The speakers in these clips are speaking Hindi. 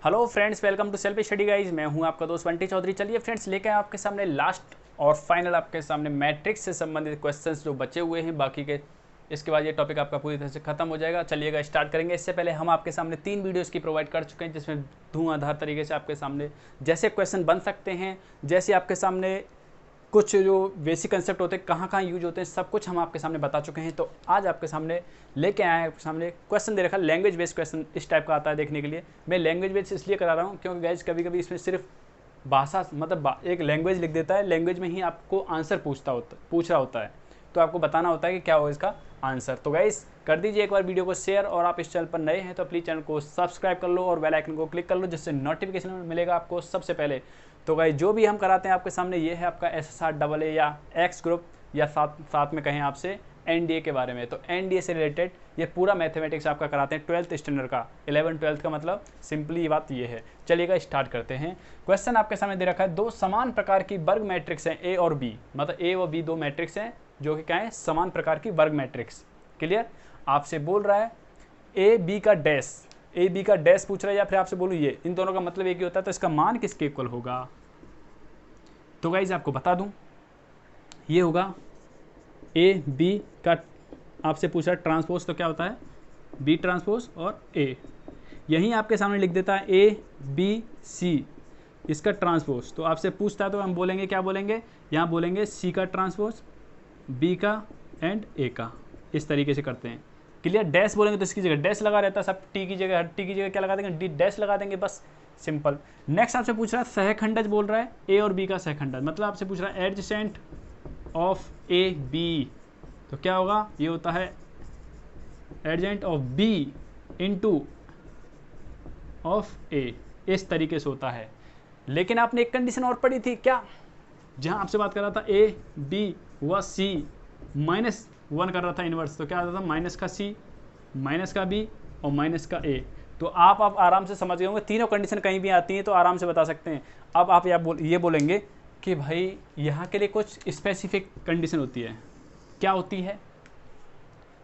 Hello friends, welcome to self study guys. मैं हूं आपका दोस्त बंटी चौधरी। चलिए फ्रेंड्स, लेके आए आपके सामने लास्ट और फाइनल आपके सामने मैट्रिक्स से संबंधित क्वेश्चंस जो बचे हुए हैं। बाकी के इसके बाद ये टॉपिक आपका पूरी तरह से खत्म हो जाएगा। चलिएगा स्टार्ट करेंगे। इससे पहले हम आपके सामने 3 वीडियोस की प्रोवाइड कर चुके हैं, जिसमें धुआंधार तरीके से आपके सामने जैसे क्वेश्चन बन सकते हैं, जैसे आपके सामने कुछ जो बेसिक कंसेप्ट होते हैं कहाँ कहाँ यूज होते हैं, सब कुछ हम आपके सामने बता चुके हैं। तो आज आपके सामने लेके आए हैं, आपके सामने क्वेश्चन दे रखा है लैंग्वेज बेस्ड क्वेश्चन। इस टाइप का आता है देखने के लिए। मैं लैंग्वेज बेस्ड इसलिए करा रहा हूँ क्योंकि गाइज कभी कभी इसमें सिर्फ भाषा मतलब एक लैंग्वेज लिख देता है, लैंग्वेज में ही आपको आंसर पूछ रहा होता है, तो आपको बताना होता है कि क्या हो इसका आंसर। तो गाइस कर दीजिए एक बार वीडियो को शेयर, और आप इस चैनल पर नए हैं तो प्लीज़ चैनल को सब्सक्राइब कर लो और बेल आइकन को क्लिक कर लो, जिससे नोटिफिकेशन मिलेगा आपको सबसे पहले। तो गाइस जो भी हम कराते हैं आपके सामने, ये है आपका SSR या एक्स ग्रुप, या साथ में कहें आपसे NDA के बारे में। तो NDA से रिलेटेड ये पूरा मैथमेटिक्स आपका कराते हैं 12th स्टैंडर्ड का, 11th-12th का, मतलब सिंपली बात ये है। चलिएगा स्टार्ट करते हैं। क्वेश्चन आपके सामने दे रखा है, दो समान प्रकार की वर्ग मैट्रिक्स हैं A और B, मतलब A और B दो मैट्रिक्स हैं जो कि क्या है, समान प्रकार की वर्ग मैट्रिक्स। क्लियर? आपसे बोल रहा है ए बी का डैश पूछ रहा है, या फिर आपसे बोलूँ ये, इन दोनों का मतलब एक ही होता है, तो इसका मान किसके इक्वल होगा? तो गाइज आपको बता दूं, ये होगा ए बी का, आपसे पूछा ट्रांसपोज, तो क्या होता है बी ट्रांसपोज और ए। यहीं आपके सामने लिख देता है ए बी सी, इसका ट्रांसपोज। तो आपसे पूछता है तो हम बोलेंगे, क्या बोलेंगे, यहाँ बोलेंगे सी का ट्रांसपोज, बी का एंड ए का। इस तरीके से करते हैं। क्लियर? डैश बोलेंगे तो इसकी जगह डैश लगा रहता है, सब टी की जगह, हर टी की जगह क्या लगा देंगे, डी डैश लगा देंगे, बस सिंपल। नेक्स्ट आपसे पूछ रहा है सहखंडज, बोल रहा है ए और बी का सहखंडज, मतलब आपसे पूछ रहा है एडजेसेंट ऑफ ए बी। तो क्या होगा, ये होता है adjoint of B into of A. इस तरीके से होता है। लेकिन आपने एक कंडीशन और पढ़ी थी क्या, जहां आपसे बात कर रहा था ए बी व सी -1 कर रहा था इनवर्स, तो क्या आता था माइनस का सी, माइनस का बी और माइनस का ए। तो आप आराम से समझ गए होंगे, तीनों कंडीशन कहीं भी आती हैं तो आराम से बता सकते हैं। अब आप ये बोलेंगे कि भाई यहाँ के लिए कुछ स्पेसिफिक कंडीशन होती है। क्या होती है,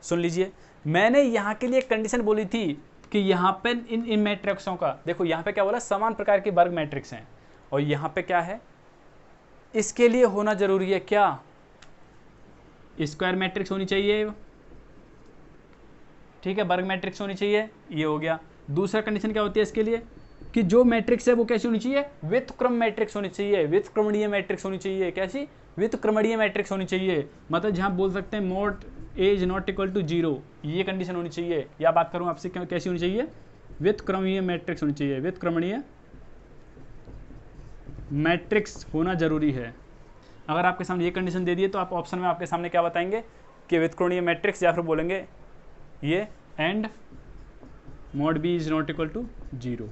सुन लीजिए। मैंने यहाँ के लिए एक कंडीशन बोली थी कि यहाँ पे इन मैट्रिक्सों का, देखो यहाँ पे क्या बोला, समान प्रकार की वर्ग मैट्रिक्स हैं, और यहाँ पे क्या है, इसके लिए होना जरूरी है क्या, स्क्वायर मैट्रिक्स होनी चाहिए। ठीक है, वर्ग मैट्रिक्स होनी चाहिए, ये हो गया। दूसरा कंडीशन क्या होती है इसके लिए, कि जो मैट्रिक्स है वो कैसी होनी चाहिए, व्युत्क्रम मैट्रिक्स होनी चाहिए, व्युत्क्रमणीय मैट्रिक्स होनी चाहिए। कैसी? व्युत्क्रमणीय मैट्रिक्स होनी चाहिए, मतलब जहां बोल सकते हैं mod A is not equal to 0, ये कंडीशन होनी चाहिए। या बात करूं आपसे, कैसी होनी चाहिए, व्युत्क्रमणीय मैट्रिक्स होनी चाहिए, व्युत्क्रमणीय मैट्रिक्स होना जरूरी है। अगर आपके सामने ये कंडीशन दे दी तो आप ऑप्शन में आपके सामने क्या बताएंगे कि व्युत्क्रमणीय मैट्रिक्स, या फिर बोलेंगे ये and mod B is not equal to 0।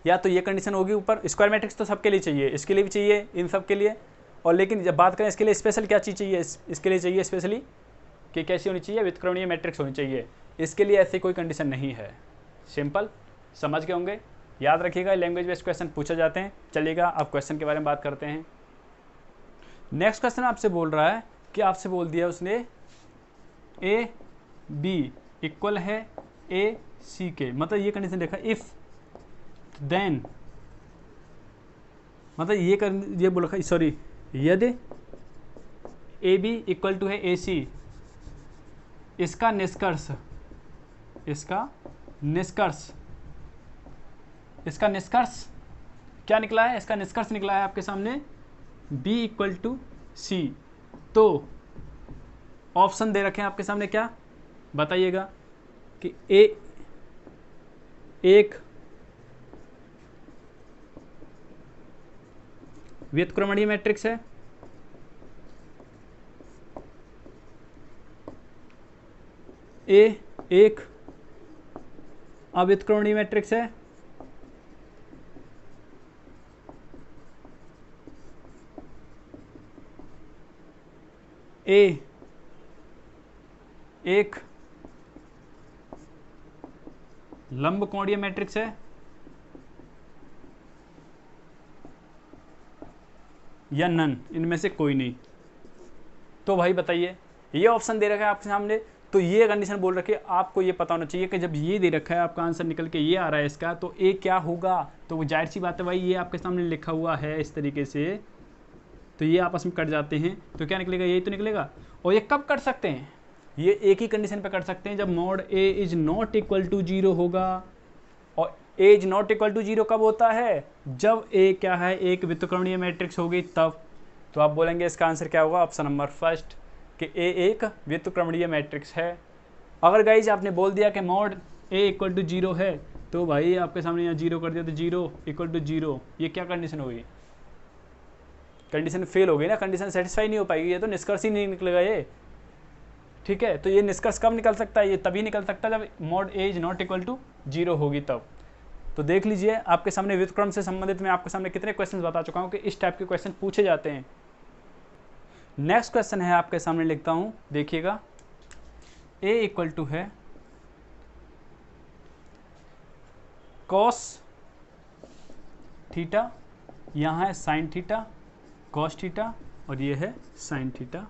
या तो ये कंडीशन होगी ऊपर। स्क्वायर मैट्रिक्स तो सबके लिए चाहिए, इसके लिए भी चाहिए, इन सब के लिए। और लेकिन जब बात करें इसके लिए स्पेशल क्या चीज़ चाहिए, इसके लिए चाहिए स्पेशली कि कैसी होनी चाहिए, व्युत्क्रमणीय मैट्रिक्स होनी चाहिए। इसके लिए ऐसी कोई कंडीशन नहीं है। सिंपल, समझ गए होंगे। याद रखिएगा, लैंग्वेज बेस्ड क्वेश्चन पूछे जाते हैं। चलिएगा अब क्वेश्चन के बारे में बात करते हैं। नेक्स्ट क्वेश्चन आपसे बोल रहा है कि आपसे बोल दिया उसने ए बी इक्वल है ए सी के, मतलब ये कंडीशन देखा, इफ देन, मतलब ये बोला, सॉरी, यदि ए बी इक्वल टू है ए सी, इसका निष्कर्ष क्या निकला है, इसका निष्कर्ष निकला है आपके सामने b इक्वल टू सी। तो ऑप्शन दे रखे हैं आपके सामने, क्या बताइएगा, कि ए एक व्युत्क्रमणीय मैट्रिक्स है, ए एक अव्युत्क्रमणीय मैट्रिक्स है, ए एक लंबकोणीय मैट्रिक्स है, या नन, इनमें से कोई नहीं। तो भाई बताइए, ये ऑप्शन दे रखा है आपके सामने, तो ये कंडीशन बोल रखी है, आपको ये पता होना चाहिए कि जब ये दे रखा है आपका आंसर निकल के ये आ रहा है इसका, तो ए क्या होगा। तो वो जाहिर सी बात है भाई, ये आपके सामने लिखा हुआ है इस तरीके से, तो ये आपस में कट जाते हैं, तो क्या निकलेगा, यही तो निकलेगा। और ये कब कट सकते हैं, ये एक ही कंडीशन पे कट सकते हैं, जब mod A is not equal to 0 होगा। और A is not equal to 0 कब होता है, जब ए क्या है, एक व्युत्क्रमणीय मैट्रिक्स होगी तब। तो आप बोलेंगे इसका आंसर क्या होगा, ऑप्शन नंबर फर्स्ट, कि ए एक व्युत्क्रमणीय मैट्रिक्स है। अगर गाइज आपने बोल दिया कि मॉड ए इक्वल टू 0 है, तो भाई आपके सामने यहाँ 0 कर दिया, तो 0 इक्वल टू 0, ये क्या कंडीशन होगी, कंडीशन फेल हो गई ना, कंडीशन सेटिस्फाई नहीं हो पाएगी, ये तो निष्कर्ष ही नहीं निकलेगा ये। ठीक है, तो ये निष्कर्ष कब निकल सकता है, ये तभी निकल सकता है जब mod A is not equal to 0 होगी तब। तो देख लीजिए आपके सामने व्युत्क्रम से संबंधित मैं आपके सामने कितने क्वेश्चन बता चुका हूँ कि इस टाइप के क्वेश्चन पूछे जाते हैं। नेक्स्ट क्वेश्चन है आपके सामने, लिखता हूँ, देखिएगा, ए इक्वल टू है कॉस थीटा, यहाँ है साइन थीटा, कॉस थीटा, और ये है साइन थीटा,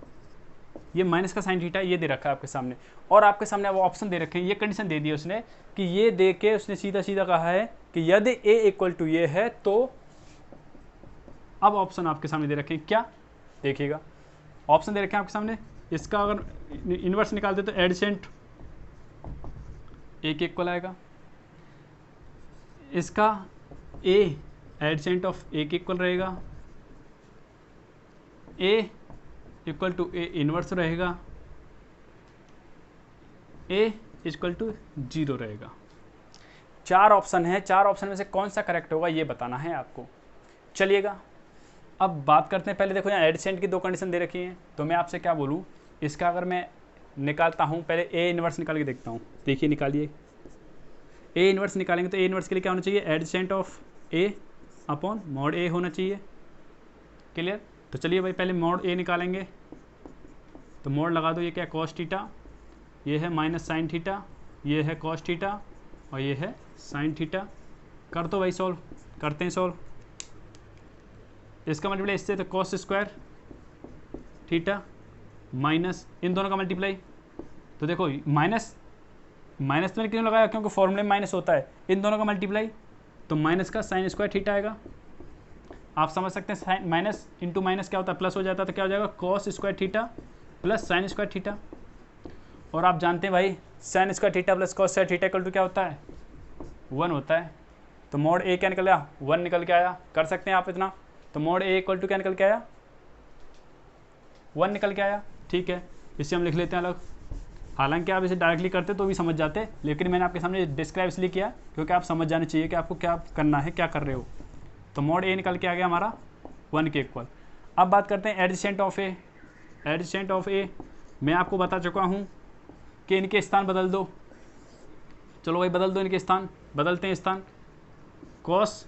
ये माइनस का साइन थीटा, ये दे रखा है आपके सामने। और आपके सामने वो ऑप्शन दे रखे हैं, ये कंडीशन दे दी है उसने, कि ये दे के उसने सीधा सीधा कहा है कि यदि ए इक्वल टू ये है तो। अब ऑप्शन आपके सामने दे रखे हैं, क्या देखिएगा, ऑप्शन दे रखे हैं आपके सामने, इसका अगर इन्वर्स निकाल दे तो एडजेसेंट ए के इक्वल आएगा, इसका ए एडजेसेंट ऑफ ए के इक्वल रहेगा, ए इक्वल टू ए इनवर्स रहेगा, ए इक्वल टू 0 रहेगा। 4 ऑप्शन है, 4 ऑप्शन में से कौन सा करेक्ट होगा ये बताना है आपको। चलिएगा अब बात करते हैं, पहले देखो यहाँ एडजेसेंट की 2 कंडीशन दे रखी हैं, तो मैं आपसे क्या बोलूँ, इसका अगर मैं निकालता हूँ, पहले ए इनवर्स निकाल के देखता हूँ। देखिए निकालिए, ए इनवर्स निकालेंगे तो ए इनवर्स के लिए क्या होना चाहिए, adjacent of A upon mod A होना चाहिए। क्लियर, तो चलिए भाई पहले मॉड ए निकालेंगे, तो मॉड लगा दो, ये क्या कॉस थीटा, ये है माइनस साइन थीटा, ये है कॉस थीटा, और ये है साइन थीटा। कर दो भाई सॉल्व, करते हैं सॉल्व। इसका मल्टीप्लाई इससे, तो कॉस स्क्वायर थीटा माइनस इन दोनों का मल्टीप्लाई, तो देखो माइनस माइनस मैंने क्यों लगाया, क्योंकि फॉर्मूले में माइनस होता है, इन दोनों का मल्टीप्लाई, तो माइनस का साइन स्क्वायर थीटा आएगा। आप समझ सकते हैं साइन माइनस इंटू माइनस क्या होता है, प्लस हो जाता है, तो क्या हो जाएगा, cos square theta plus sine square theta. और आप जानते हैं भाई sine square theta plus cos square theta equal to क्या होता है, 1 होता है। तो मॉड ए क्या निकल आया, 1 निकल के आया। कर सकते हैं आप इतना, तो मॉड ए इक्वल टू क्या निकल के आया, 1 निकल के आया। ठीक है, इसे हम लिख लेते हैं अलग, हालांकि आप इसे डायरेक्टली करते तो भी समझ जाते, लेकिन मैंने आपके सामने डिस्क्राइब इसलिए किया क्योंकि आप समझ जाने चाहिए कि आपको क्या करना है, क्या कर रहे हो। तो मॉड ए निकल के आ गया हमारा 1 के इक्वल। अब बात करते हैं adjacent of A. Adjacent of A मैं आपको बता चुका हूँ कि इनके स्थान बदल दो। चलो भाई बदल दो इनके स्थान, बदलते हैं स्थान। कॉस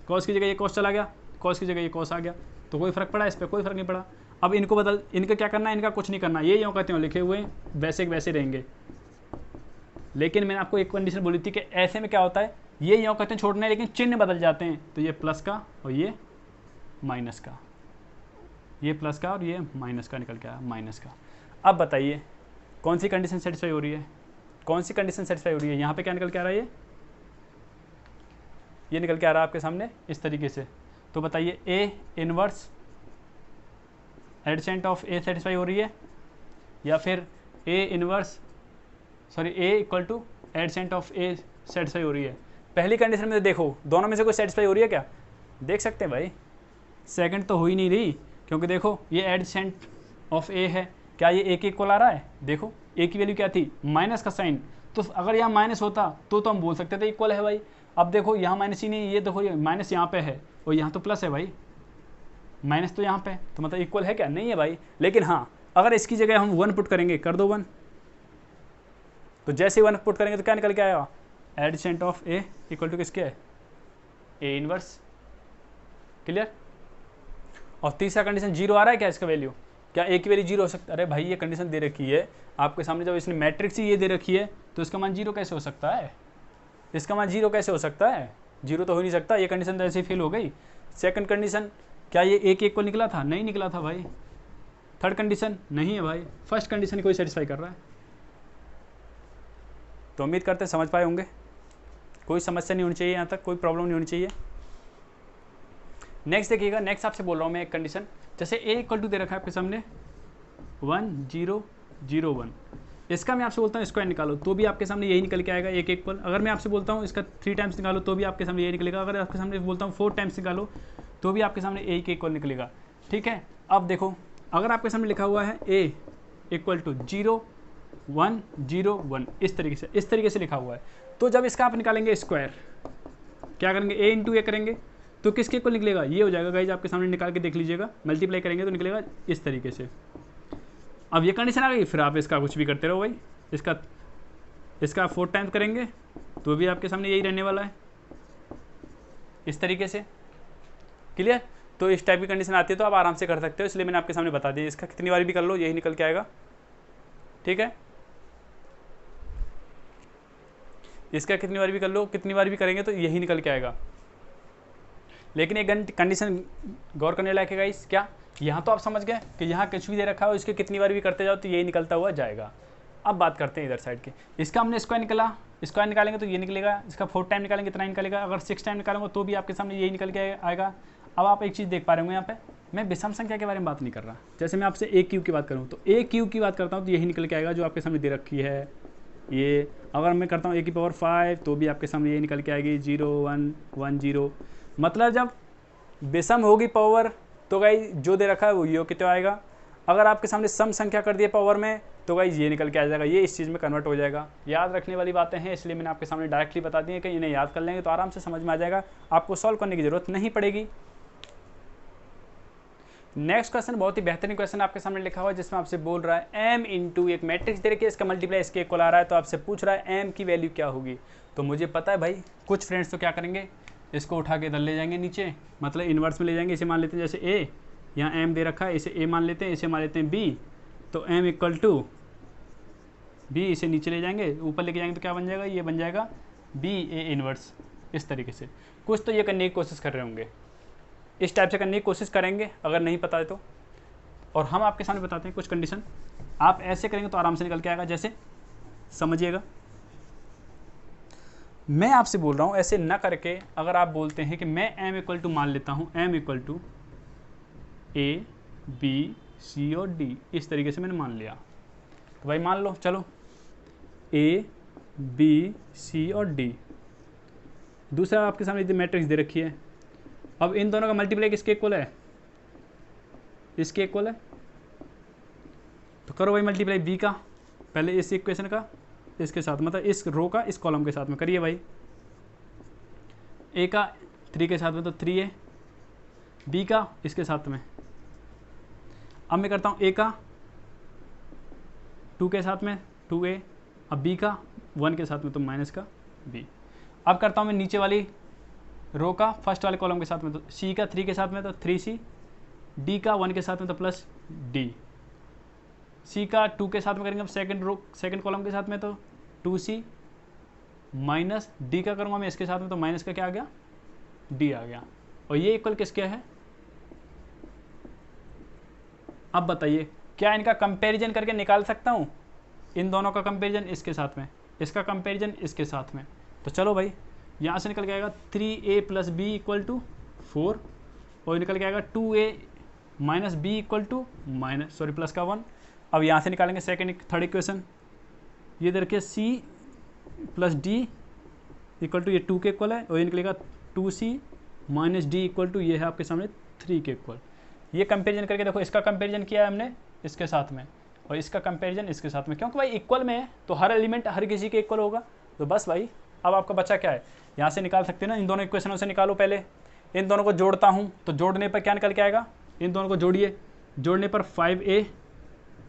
की जगह ये कॉस चला गया, कॉस की जगह ये कॉस आ गया, तो कोई फ़र्क पड़ा इस पर, कोई फ़र्क नहीं पड़ा। अब इनको बदल, इनका क्या करना है, इनका कुछ नहीं करना, ये यूँ कहते हो लिखे हुए वैसे वैसे रहेंगे। लेकिन मैंने आपको एक कंडीशन बोली थी कि ऐसे में क्या होता है, ये यूँ कहते हैं छोड़ना है, लेकिन चिन्ह बदल जाते हैं, तो ये प्लस का और ये माइनस का, ये प्लस का और ये माइनस का निकल के आया, माइनस का। अब बताइए कौन सी कंडीशन सेटिस्फाई हो रही है, कौन सी कंडीशन सेटिस्फाई हो रही है। यहाँ पे क्या निकल के आ रहा है, ये निकल के आ रहा है आपके सामने इस तरीके से। तो बताइए A inverse adjacent of A satisfy हो रही है, या फिर A inverse sorry A equal two adjacent of A satisfy हो रही है। पहली कंडीशन में देखो दोनों में से कोई सेटिस्फाई हो रही है क्या, देख सकते हैं भाई। सेकंड तो हो ही नहीं रही, क्योंकि देखो ये एडजेसेंट ऑफ ए है, क्या ये ए के इक्वल आ रहा है। देखो ए की वैल्यू क्या थी, माइनस का साइन, तो अगर यहाँ माइनस होता तो हम बोल सकते थे इक्वल है भाई। अब देखो यहाँ माइनस ही नहीं, ये देखो ये माइनस यहाँ पे है और यहाँ तो प्लस है भाई, माइनस तो यहाँ पे, तो मतलब इक्वल है क्या, नहीं है भाई। लेकिन हाँ अगर इसकी जगह हम 1 पुट करेंगे, कर दो 1, तो जैसे 1 पुट करेंगे तो क्या निकल के आएगा, adjacent of A equal to किसके है, ए इनवर्स। क्लियर। और तीसरा कंडीशन 0 आ रहा है क्या, इसका वैल्यू क्या ए की वैल्यू 0 हो सकता है। अरे भाई ये कंडीशन दे रखी है आपके सामने, जब इसने मैट्रिक्स ही ये दे रखी है तो इसका मान 0 कैसे हो सकता है, इसका मान 0 कैसे हो सकता है, 0 तो हो नहीं सकता। ये कंडीशन तो ऐसे ही फेल हो गई। सेकंड कंडीशन, क्या ये ए के इक्वल निकला था, नहीं निकला था भाई। थर्ड कंडीशन नहीं है भाई। फर्स्ट कंडीशन कोई सेटिस्फाई कर रहा है, तो उम्मीद करते हैं समझ पाए होंगे, कोई समस्या नहीं होनी चाहिए, यहाँ तक कोई प्रॉब्लम नहीं होनी चाहिए। नेक्स्ट देखिएगा, नेक्स्ट आपसे बोल रहा हूँ मैं एक कंडीशन, जैसे a इक्वल टू दे रखा है आपके सामने 1 0 0 1, इसका मैं आपसे बोलता हूँ स्क्वायर निकालो तो भी आपके सामने यही निकल के आएगा a के इक्वल। अगर मैं आपसे बोलता हूँ इसका 3 टाइम्स निकालो तो भी आपके सामने यही निकलेगा। अगर आपके सामने बोलता हूँ 4 टाइम्स निकालो तो भी आपके सामने a के इक्वल निकलेगा। ठीक है, अब देखो अगर आपके सामने लिखा हुआ है a इक्वल टू 0 1 0 1, इस तरीके से लिखा हुआ है, तो जब इसका आप निकालेंगे स्क्वायर, क्या करेंगे a इंटू ए करेंगे तो किसके इक्वल निकलेगा, ये हो जाएगा गाइज, आपके सामने निकाल के देख लीजिएगा, मल्टीप्लाई करेंगे तो निकलेगा इस तरीके से। अब ये कंडीशन आ गई, फिर आप इसका कुछ भी करते रहो भाई, इसका 4 टाइम्स करेंगे तो भी आपके सामने यही रहने वाला है, इस तरीके से। क्लियर? तो इस टाइप की कंडीशन आती है तो आप आराम से कर सकते हो, इसलिए मैंने आपके सामने बता दिया। इसका कितनी बार भी कर लो यही निकल के आएगा। ठीक है, इसका कितनी बार भी कर लो, कितनी बार भी करेंगे तो यही निकल के आएगा। लेकिन एक कंडीशन गौर करने लायक है गाइस, क्या यहाँ तो आप समझ गए कि यहाँ कुछ भी दे रखा है इसके कितनी बार भी करते जाओ तो यही निकलता हुआ जाएगा। अब बात करते हैं इधर साइड की, इसका हमने स्क्वायर निकाला, स्क्वायर निकालेंगे तो ये निकलेगा, इसका 4 टाइम निकालेंगे इतना निकलेगा, अगर 6 टाइम निकालेंगे तो भी आपके सामने यही निकल के आएगा। अब आप एक चीज़ देख पा रहे होंगे, यहाँ पे मैं विषम संख्या के बारे में बात नहीं कर रहा। जैसे मैं आपसे a क्यूब की बात करूँ तो a क्यूब की बात करता हूँ तो यही निकल के आएगा जो आपके सामने दे रखी है। ये अगर मैं करता हूँ a की पावर 5 तो भी आपके सामने यही निकल के आएगी 0 1 1 0। मतलब जब विषम होगी पावर तो गाइस जो दे रखा है वो ये कितना आएगा। अगर आपके सामने सम संख्या कर दिए पावर में तो गाइस ये निकल के आ जाएगा, ये इस चीज़ में कन्वर्ट हो जाएगा। याद रखने वाली बातें हैं, इसलिए मैंने आपके सामने डायरेक्टली बता दी है कि इन्हें याद कर लेंगे तो आराम से समझ में आ जाएगा, आपको सॉल्व करने की जरूरत नहीं पड़ेगी। नेक्स्ट क्वेश्चन बहुत ही बेहतरीन क्वेश्चन आपके सामने लिखा हुआ है, जिसमें आपसे बोल रहा है m इंटू एक मैट्रिक्स दे रखी है, इसका मल्टीप्लाई इसके इक्वल आ रहा है, तो आपसे पूछ रहा है m की वैल्यू क्या होगी। तो मुझे पता है भाई, कुछ फ्रेंड्स तो क्या करेंगे, इसको उठा के इधर ले जाएंगे नीचे, मतलब इन्वर्स में ले जाएंगे। इसे मान लेते हैं जैसे a, यहाँ m दे रखा है, इसे a मान लेते हैं, इसे मान लेते हैं b, तो m इक्वल टू b, इसे नीचे ले जाएंगे, ऊपर लेके जाएंगे तो क्या बन जाएगा, ये बन जाएगा b a इन्वर्स। इस तरीके से कुछ तो ये करने की कोशिश कर रहे होंगे, इस टाइप से करने की कोशिश करेंगे अगर नहीं पता है तो। और हम आपके सामने बताते हैं कुछ कंडीशन, आप ऐसे करेंगे तो आराम से निकल के आएगा। जैसे समझिएगा, मैं आपसे बोल रहा हूँ ऐसे ना करके, अगर आप बोलते हैं कि मैं m इक्वल टू मान लेता हूँ, m equal to a b c और d, इस तरीके से मैंने मान लिया, तो भाई मान लो, चलो a b c और d। दूसरा आपके सामने मैट्रिक्स दे रखी है, अब इन दोनों का मल्टीप्लाई किसके इक्वल है, इसके इक्वल है, तो करो भाई मल्टीप्लाई b का, पहले इस इक्वेशन का इसके साथ, मतलब इस रो का इस कॉलम के साथ में करिए भाई। a का 3 के साथ में तो 3a, b का इसके साथ में, अब मैं करता हूँ a का 2 के साथ में 2a, अब b का 1 के साथ में तो माइनस का b। अब करता हूँ मैं नीचे वाली रो का फर्स्ट वाले कॉलम के साथ में, तो c का 3 के साथ में तो 3c, d का 1 के साथ में तो प्लस d, c का 2 के साथ में करेंगे अब सेकंड कॉलम के साथ में तो 2c, माइनस d का करूँगा मैं इसके साथ में तो माइनस का क्या आ गया, d आ गया। और ये इक्वल किसके है, अब बताइए क्या इनका कंपैरिजन करके निकाल सकता हूँ, इन दोनों का कंपैरिजन इसके साथ में, इसका कंपैरिजन इसके साथ में। तो चलो भाई यहाँ से निकल के आएगा 3a plus B equal to 4, और निकल के आएगा 2a minus B equal to plus का 1। अब यहाँ से निकालेंगे थर्ड इक्वेशन, ये दे रखिए c plus D equal to, ये 2 के इक्वल है, और ये निकलेगा 2c minus D equal to, ये है आपके सामने 3 के इक्वल। ये कंपैरिजन करके देखो, इसका कंपैरिजन किया है हमने इसके साथ में, और इसका कंपैरिजन इसके साथ में, क्योंकि भाई इक्वल में है तो हर एलिमेंट हर किसी के इक्वल होगा। तो बस भाई अब आपका बच्चा क्या है, यहाँ से निकाल सकते हैं ना, इन दोनों इक्वेशनों से निकालो। पहले इन दोनों को जोड़ता हूँ, तो जोड़ने पर क्या निकल के आएगा, इन दोनों को जोड़िए, जोड़ने पर 5a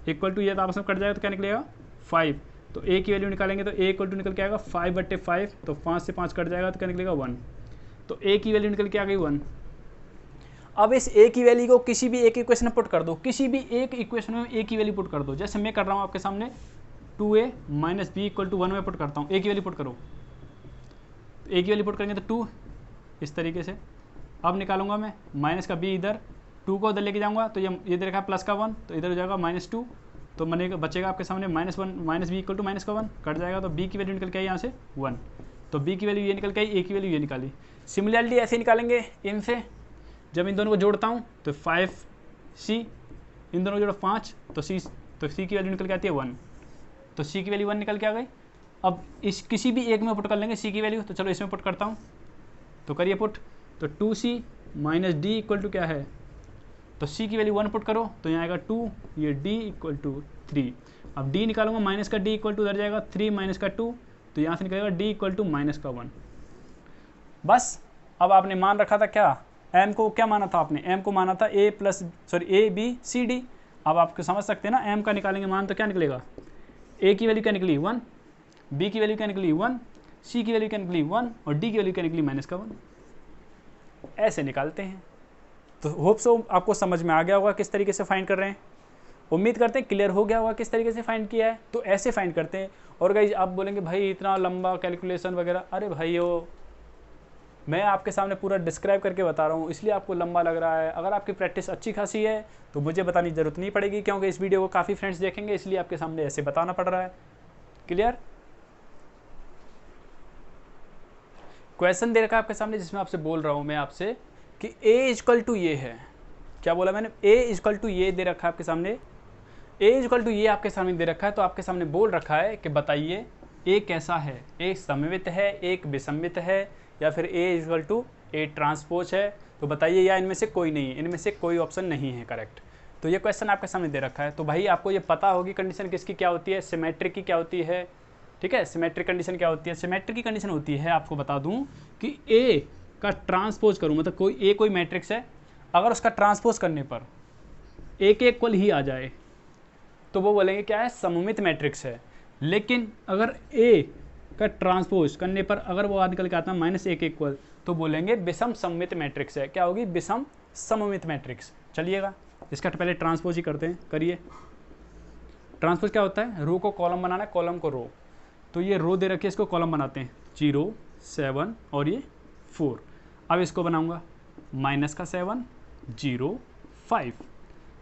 इक्वल टू, ये तो आपस में कट जाएगा तो क्या निकलेगा 5, तो a की वैल्यू निकालेंगे तो a इक्वल टू निकल के आएगा 5/5, तो 5 से 5 कट जाएगा तो क्या निकलेगा 1, तो a की वैल्यू निकल के आ गई 1। अब इस a की वैल्यू को किसी भी एक इक्वेशन में पुट कर दो, किसी भी एक इक्वेशन में a की वैल्यू पुट कर दो। जैसे मैं कर रहा हूँ आपके सामने 2a minus B equal to 1 में पुट करता हूँ, a की वैल्यू पुट करो, तो a की वैल्यू पुट करेंगे तो 2, इस तरीके से। अब निकालूंगा मैं माइनस का b इधर, 2 को उधर लेके जाऊंगा तो ये दे रखा है प्लस का 1, तो इधर हो जाएगा -2, तो बनेगा बचेगा आपके सामने -1 minus B equal to minus का 1 कट जाएगा, तो बी की वैल्यू निकल के आई यहाँ से 1, तो बी की वैल्यू ये निकल के आई, ए की वैल्यू ये निकाली। सिमिलरली ऐसे निकालेंगे इनसे, जब इन दोनों को जोड़ता हूँ तो 5c, इन दोनों को जोड़ो 5, तो सी की वैल्यू निकल के आती है 1, तो सी की वैल्यू 1 निकल के आ गई। अब इस किसी भी एक में पुट कर लेंगे सी की वैल्यू, तो चलो इसमें पुट करता हूँ, तो करिए पुट, तो 2c minus D equal to क्या है, तो सी की वैल्यू 1 पुट करो तो यहाँ आएगा 2, ये d इक्वल टू 3। अब d निकालूंगा, माइनस का d इक्वल टू उधर जाएगा 3 माइनस का 2, तो यहाँ से निकलेगा d इक्वल टू माइनस का 1। बस अब आपने मान रखा था क्या, m को क्या माना था आपने, m को माना था a b c d। अब आपको समझ सकते हैं ना, m का निकालेंगे मान तो क्या निकलेगा, a की वैल्यू क्या निकली 1, b की वैल्यू क्या निकली 1, c की वैल्यू क्या निकली 1 और d की वैल्यू क्या निकली माइनस का 1। ऐसे निकालते हैं। तो होप सो आपको समझ में आ गया होगा किस तरीके से फाइंड कर रहे हैं। उम्मीद करते हैं क्लियर हो गया होगा किस तरीके से फाइंड किया है। तो ऐसे फाइंड करते हैं। और गाइस आप बोलेंगे भाई इतना लंबा कैलकुलेशन वगैरह, अरे भाइयों मैं आपके सामने पूरा डिस्क्राइब करके बता रहा हूँ, इसलिए आपको लंबा लग रहा है। अगर आपकी प्रैक्टिस अच्छी खासी है तो मुझे बताने की ज़रूरत नहीं पड़ेगी, क्योंकि इस वीडियो को काफ़ी फ्रेंड्स देखेंगे, इसलिए आपके सामने ऐसे बताना पड़ रहा है। क्लियर? क्वेश्चन दे रखा है आपके सामने जिसमें आपसे बोल रहा हूँ मैं आपसे कि a इक्वल टू ये है, क्या बोला मैंने, a इक्वल टू ये दे रखा है आपके सामने, a इक्वल टू ये आपके सामने दे रखा है। तो आपके सामने बोल रखा है कि बताइए a कैसा है, a सममित है, एक विसमित है, या फिर a equal to a transpose है। तो बताइए, या इनमें से कोई नहीं है, इनमें से कोई ऑप्शन नहीं है करेक्ट। तो ये क्वेश्चन आपके सामने दे रखा है। तो भाई आपको ये पता होगी कंडीशन किसकी क्या होती है, सिमेट्रिक की क्या होती है। ठीक है, सिमेट्रिक कंडीशन क्या होती है, सिमेट्रिक की कंडीशन होती है, आपको बता दूं कि a का ट्रांसपोज करूं, मतलब कोई मैट्रिक्स है, अगर उसका ट्रांसपोज करने पर a के इक्वल ही आ जाए तो वो बोलेंगे क्या है, सममित मैट्रिक्स है। लेकिन अगर a का ट्रांसपोज करने पर अगर वो आ निकल के आता है -a के इक्वल, तो बोलेंगे विषम सममित मैट्रिक्स है। क्या होगी, विषम सममित मैट्रिक्स। चलिएगा इसका पहले ट्रांसपोज ही करते हैं, करिए। ट्रांसपोज क्या होता है, रो को कॉलम बनाना है, कॉलम को रो। तो ये रो दे रखी है, इसको कॉलम बनाते हैं, 0 7 और ये 4। अब इसको बनाऊंगा माइनस का 7 0 5।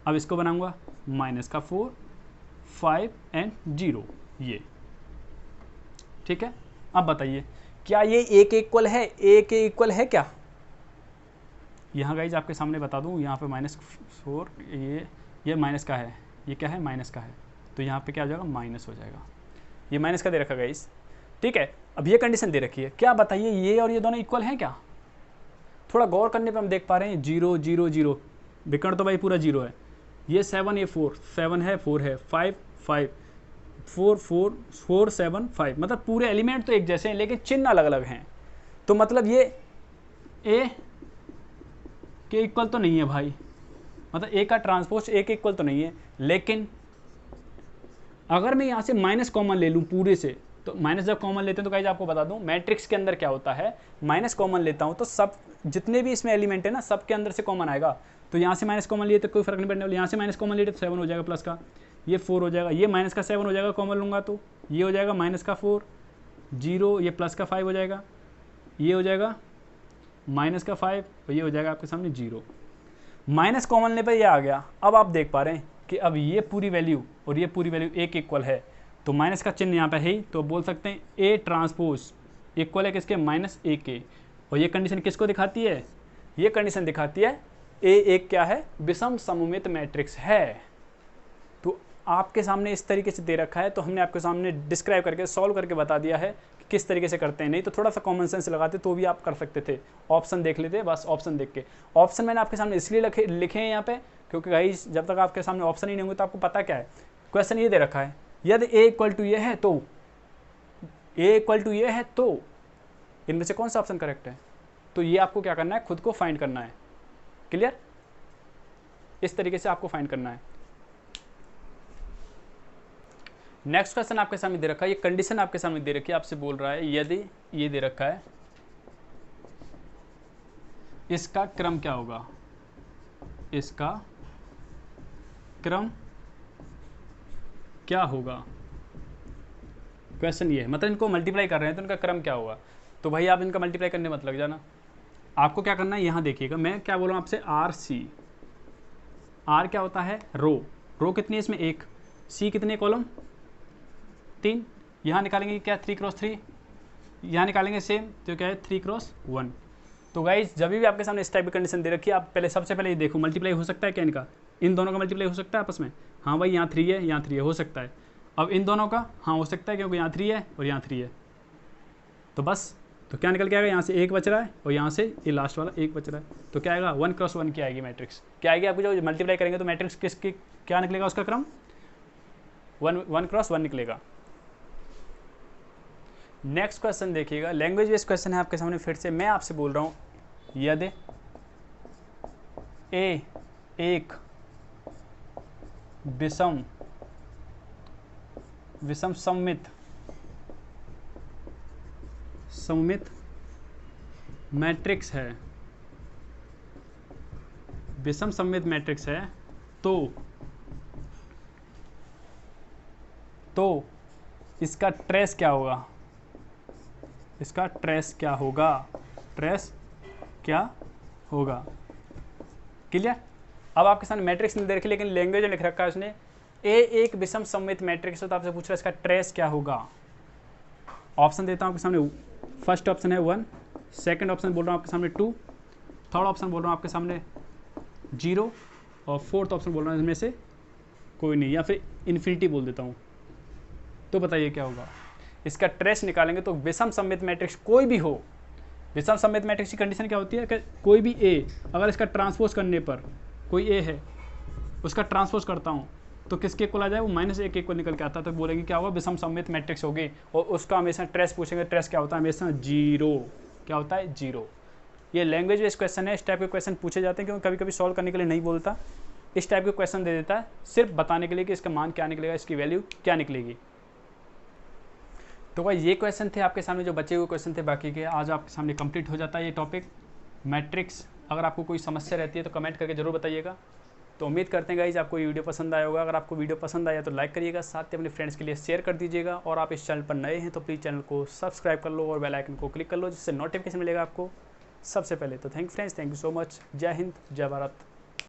अब इसको बनाऊंगा माइनस का 4 5 एंड 0 ये। ठीक है, अब बताइए क्या ये a के इक्वल है, a के इक्वल है क्या। यहाँ गाइज आपके सामने बता दूँ, यहाँ पे -4 ये माइनस का है, ये क्या है माइनस का है, तो यहाँ पे क्या हो जाएगा माइनस हो जाएगा, ये माइनस का दे रखा गाइस। ठीक है, अब ये कंडीशन दे रखी है, क्या बताइए ये और ये दोनों इक्वल हैं क्या। थोड़ा गौर करने पे हम देख पा रहे हैं 0 0 0, विकर्ण तो भाई पूरा 0 है, ये 7 ये 4, 7 है 4 है, 5 5 4 4 4 7 5, मतलब पूरे एलिमेंट तो एक जैसे हैं लेकिन चिन्ह अलग अलग हैं। तो मतलब ये a के इक्वल तो नहीं है भाई, मतलब a का ट्रांसपोज a के इक्वल तो नहीं है। लेकिन अगर मैं यहाँ से माइनस कॉमन ले लूँ पूरे से, तो माइनस जब कॉमन लेते हैं तो गाइस आपको बता दूँ मैट्रिक्स के अंदर क्या होता है, माइनस कॉमन लेता हूँ तो सब जितने भी इसमें एलिमेंट है ना सब के अंदर से कॉमन आएगा। तो यहाँ से माइनस कॉमन लिए तो कोई फर्क नहीं पड़ने वाला, यहाँ से माइनस कॉमन लिए तो 7 हो जाएगा प्लस का, ये 4 हो जाएगा, ये माइनस का 7 हो जाएगा कॉमन लूँगा तो ये हो जाएगा माइनस का 4 0, ये प्लस का 5 हो जाएगा, ये हो जाएगा माइनस का 5 और ये हो जाएगा आपके सामने 0। माइनस कॉमन लेने पर ये आ गया। अब आप देख पा रहे हैं कि अब ये पूरी वैल्यू और ये पूरी वैल्यू a के इक्वल है, तो माइनस का चिन्ह यहाँ पे है ही, तो बोल सकते हैं a ट्रांसपोज इक्वल है किसके, -a के। और ये कंडीशन किसको दिखाती है, ये कंडीशन दिखाती है a एक क्या है, विषम सममित मैट्रिक्स है। तो आपके सामने इस तरीके से दे रखा है, तो हमने आपके सामने डिस्क्राइब करके सॉल्व करके बता दिया है कि किस तरीके से करते हैं। नहीं तो थोड़ा सा कॉमन सेंस लगाते तो भी आप कर सकते थे, ऑप्शन देख लेते, बस ऑप्शन देख के। ऑप्शन मैंने आपके सामने इसलिए लिखे हैं यहाँ पे क्योंकि गाइस जब तक आपके सामने ऑप्शन ही नहीं होंगे तो आपको पता क्या है। क्वेश्चन ये दे रखा है, यदि a इक्वल टू ये है तो a इक्वल टू ये है तो इनमें से कौन सा ऑप्शन करेक्ट है। तो ये आपको क्या करना है, खुद को फाइंड करना है। क्लियर, इस तरीके से आपको फाइंड करना है। नेक्स्ट क्वेश्चन आपके सामने दे रखा है, ये कंडीशन आपके सामने दे रखी है, आपसे बोल रहा है यदि ये दे रखा है इसका क्रम क्या होगा, इसका क्रम क्या होगा। क्वेश्चन ये है, मतलब इनको मल्टीप्लाई कर रहे हैं तो इनका क्रम क्या होगा। तो भाई आप इनका मल्टीप्लाई करने मत लग जाना, आपको क्या करना है, यहाँ देखिएगा मैं क्या बोल रहा हूँ आपसे, आर सी। आर क्या होता है, रो। रो कितनी है इसमें, एक, सी कितने कॉलम 3, यहाँ निकालेंगे क्या 3 क्रॉस 3, यहाँ निकालेंगे सेम, तो क्या है 3 क्रॉस 1। तो गाइज जब भी आपके सामने इस टाइप की कंडीशन दे रखी है, आप पहले सबसे पहले ये देखो मल्टीप्लाई हो सकता है क्या इनका, इन दोनों का मल्टीप्लाई हो सकता है आपस में, हाँ भाई यहाँ 3 है यहाँ 3 है, हो सकता है। अब इन दोनों का हाँ हो सकता है क्योंकि यहाँ 3 है और यहाँ 3 है, तो बस तो क्या निकल के आएगा, यहाँ से 1 बच रहा है और यहाँ से ये लास्ट वाला 1 बच रहा है, तो क्या आएगा 1 क्रॉस 1 की आएगी मैट्रिक्स, क्या आएगी आपको जो मल्टीप्लाई करेंगे तो मैट्रिक्स किसकी क्या निकलेगा, उसका क्रम 1 क्रॉस 1 निकलेगा। नेक्स्ट क्वेश्चन देखिएगा, लैंग्वेज बेस्ड क्वेश्चन है आपके सामने, फिर से मैं आपसे बोल रहा हूँ, यदि ए एक विषम सममित मैट्रिक्स है, विषम सममित मैट्रिक्स है, तो इसका ट्रेस क्या होगा, इसका ट्रेस क्या होगा, ट्रेस क्या होगा, क्लियर। अब आपके सामने मैट्रिक्स नहीं दे रखी लेकिन लैंग्वेज में लिख रखा है उसने, ए एक विषम सममित मैट्रिक्स है, तो आपसे पूछ रहा है इसका ट्रेस क्या होगा। ऑप्शन देता हूँ आपके सामने, फर्स्ट ऑप्शन है 1, सेकंड ऑप्शन बोल रहा हूँ आपके सामने 2, थर्ड ऑप्शन बोल रहा हूँ आपके सामने 0 और फोर्थ ऑप्शन बोल रहा हूँ इसमें से कोई नहीं, या फिर इन्फिनिटी बोल देता हूँ। तो बताइए क्या होगा, इसका ट्रेस निकालेंगे तो विषम सममित मैट्रिक्स कोई भी हो, विषम सममित मैट्रिक्स की कंडीशन क्या होती है कि कोई भी ए अगर इसका ट्रांसपोज करने पर, कोई ए है उसका ट्रांसपोज करता हूँ तो किसके इक्वल आ जाए, वो -1 इक्वल निकल के आता है, तो बोलेंगे क्या होगा विषम सममित मैट्रिक्स होगी, और उसका हमेशा ट्रेस पूछेंगे, ट्रेस क्या होता है हमेशा 0, क्या होता है 0। ये लैंग्वेज बेस्ड क्वेश्चन है, इस टाइप के क्वेश्चन पूछे जाते हैं क्योंकि कभी कभी सॉल्व करने के लिए नहीं बोलता, इस टाइप के क्वेश्चन दे देता है सिर्फ बताने के लिए कि इसका मान क्या निकलेगा, इसकी वैल्यू क्या निकलेगी। तो भाई ये क्वेश्चन थे आपके सामने जो बचे हुए क्वेश्चन थे, बाकी के आज आपके सामने कंप्लीट हो जाता है ये टॉपिक मैट्रिक्स। अगर आपको कोई समस्या रहती है तो कमेंट करके जरूर बताइएगा। तो उम्मीद करते हैं गाइज आपको ये वीडियो पसंद आया होगा, अगर आपको वीडियो पसंद आया तो लाइक करिएगा, साथ ही अपने फ्रेंड्स के लिए शेयर कर दीजिएगा, और आप इस चैनल पर नए हैं तो प्लीज़ चैनल को सब्सक्राइब कर लो और बेल आइकन को क्लिक कर लो, जिससे नोटिफिकेशन मिलेगा आपको सबसे पहले। तो thank friends, thank you so much, जय हिंद जय भारत।